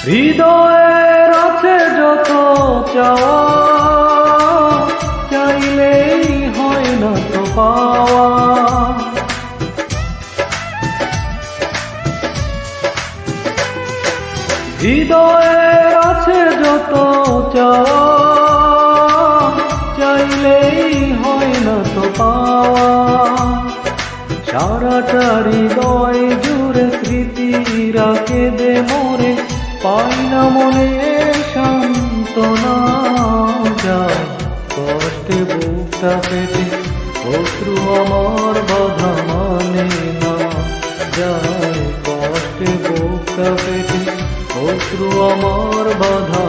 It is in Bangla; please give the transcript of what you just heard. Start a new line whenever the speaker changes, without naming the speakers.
হৃদয়ের আছে যত চাওয়া, চাইলেই হয় না তো পাওয়া। হৃদয়ের আছে যত চাওয়া, চাইলেই হয় না তো পাওয়া। সারাটা হৃদয় জুড়ে স্মৃতিরা কেঁদে মরে, পাই না মনে সান্ত্বনা। যায় কষ্টে বুকটা পেটে, অশ্রু আমার বাধা মানে না। যায় কষ্টে বুকটা পেটে, অশ্রু আমার বাধা